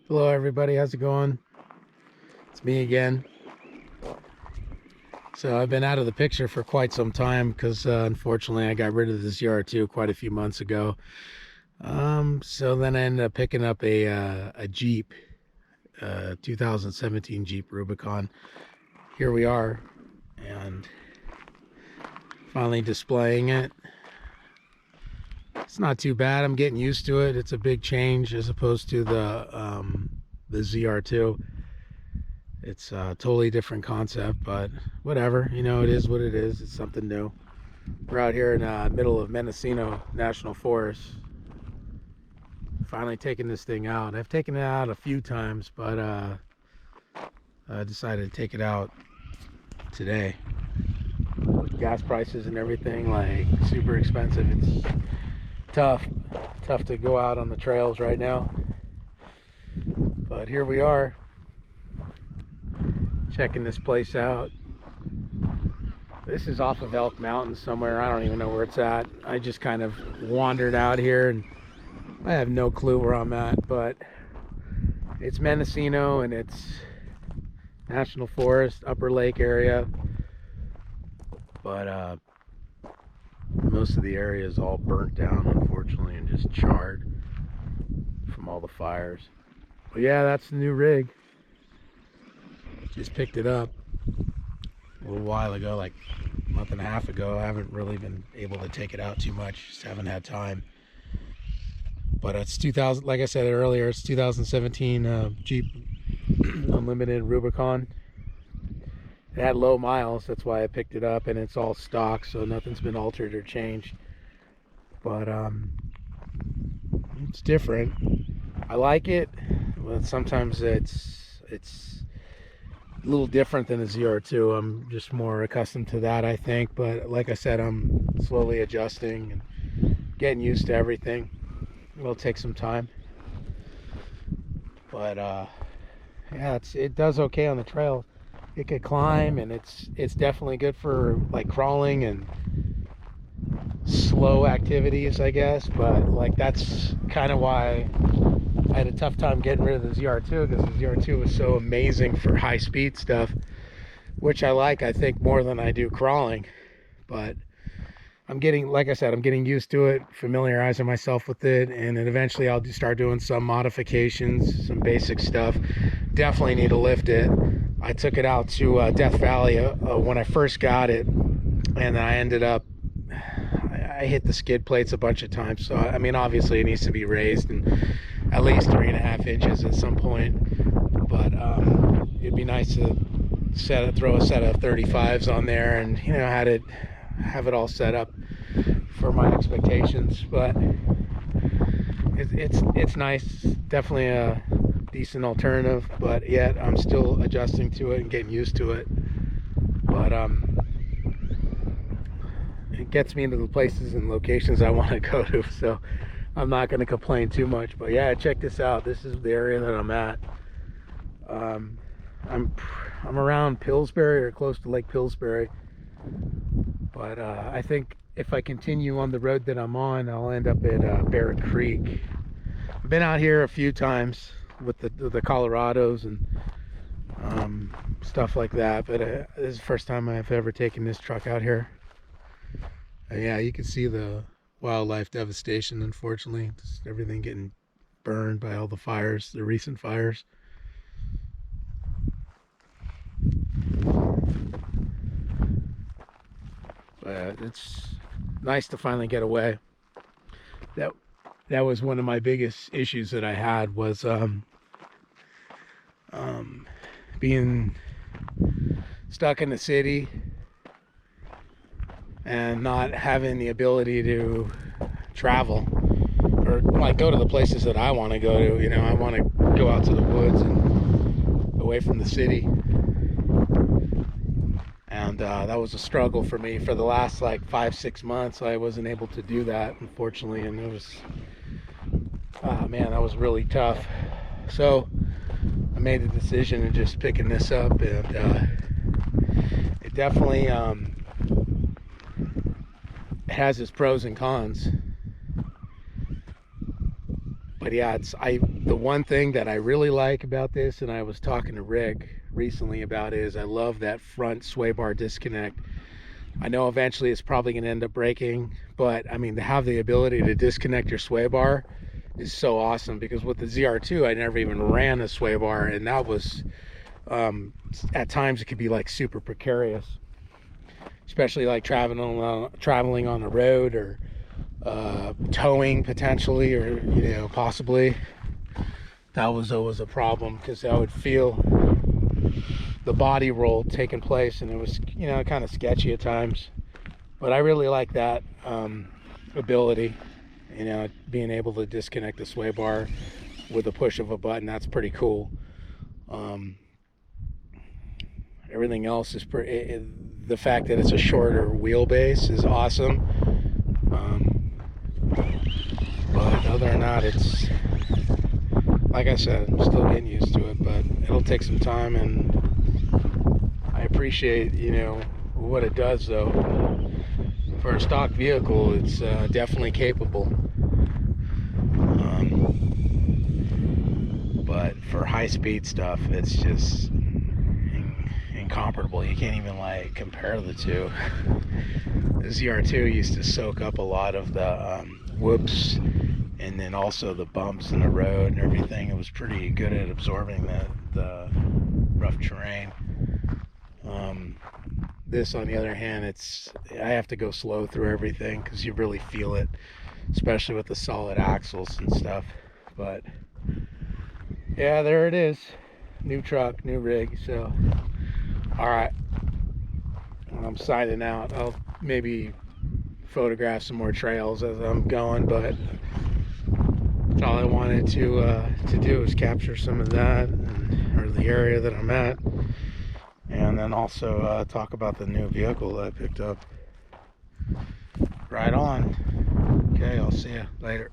Hello everybody, how's it going? It's me again. So I've been out of the picture for quite some time because unfortunately I got rid of the ZR2 quite a few months ago. So then I ended up picking up a Jeep, 2017 Jeep Rubicon. Here we are, and finally displaying it. It's not too bad. I'm getting used to it. It's a big change as opposed to the ZR2. It's a totally different concept, but whatever. It is what it is. It's something new. We're out here in the middle of Mendocino National Forest. Finally taking this thing out. I've taken it out a few times, but I decided to take it out today. With gas prices and everything, like super expensive. It's tough to go out on the trails right now. But here we are, checking this place out. This is off of Elk Mountain somewhere. I don't even know where it's at. I just kind of wandered out here and I have no clue where I'm at, but it's Mendocino and it's National Forest, Upper Lake area. But most of the area is all burnt down, unfortunately, and just charred from all the fires. But yeah, that's the new rig. Just picked it up a little while ago, like a month and a half ago. I haven't really been able to take it out too much, just haven't had time. But it's 2000, like I said earlier, it's 2017 Jeep Unlimited Rubicon. It had low miles, that's why I picked it up, and it's all stock, so nothing's been altered or changed. But it's different. I like it, but sometimes it's a little different than the ZR2. I'm just more accustomed to that, I think. But like I said, I'm slowly adjusting and getting used to everything. It'll take some time. But yeah, it does okay on the trail. It could climb, and it's definitely good for like crawling and slow activities, I guess. But like that's kind of why I had a tough time getting rid of the ZR2, because the ZR2 was so amazing for high speed stuff, which I like, I think, more than I do crawling. But I'm getting, like I said, I'm getting used to it, familiarizing myself with it, and then eventually I'll start doing some modifications, some basic stuff. Definitely need to lift it. I took it out to Death Valley when I first got it, and I ended up, I hit the skid plates a bunch of times. So I mean, obviously it needs to be raised and at least 3.5 inches at some point. But it'd be nice to throw a set of 35s on there, and have it all set up for my expectations. But it's nice, definitely a decent alternative, but yet I'm still adjusting to it and getting used to it. But it gets me into the places and locations I want to go to, so I'm not going to complain too much. But yeah, check this out. This is the area that I'm at. I'm around Pillsbury, or close to Lake Pillsbury. But I think if I continue on the road that I'm on, I'll end up at Barrett Creek. I've been out here a few times with the Colorados and stuff like that, but this is the first time I've ever taken this truck out here. Yeah, you can see the wildlife devastation, unfortunately. Just everything getting burned by all the fires, the recent fires. But it's nice to finally get away. That was one of my biggest issues that I had, was being stuck in the city and not having the ability to travel or like go to the places that I want to go to. I want to go out to the woods and away from the city. And that was a struggle for me for the last like 5-6 months. I wasn't able to do that, unfortunately, and it was, man, that was really tough. So I made the decision of just picking this up, and it definitely has its pros and cons. But yeah, the one thing that I really like about this, and I was talking to Rick recently about, is I love that front sway bar disconnect. I know eventually it's probably going to end up breaking, but I mean, to have the ability to disconnect your sway bar is so awesome, because with the ZR2 I never even ran a sway bar, and that was at times it could be like super precarious, especially like traveling on the road, or towing potentially, or possibly. That was always a problem, because I would feel the body roll taking place, and it was kind of sketchy at times. But I really like that ability, being able to disconnect the sway bar with a push of a button. That's pretty cool. Everything else is the fact that it's a shorter wheelbase is awesome. But other than that, it's like I said, I'm still getting used to it, but it'll take some time, and I appreciate what it does. Though, for a stock vehicle, it's definitely capable. But for high-speed stuff, it's just incomparable. You can't even compare the two. The ZR2 used to soak up a lot of the whoops, and then also the bumps in the road and everything. It was pretty good at absorbing the rough terrain. This, on the other hand, I have to go slow through everything, because you really feel it, especially with the solid axles and stuff. But yeah, there it is. New truck, new rig. So, all right, I'm signing out. I'll maybe photograph some more trails as I'm going, but that's all I wanted to do, is capture some of that, or the area that I'm at, and then also talk about the new vehicle that I picked up. Right on. Okay, I'll see you later.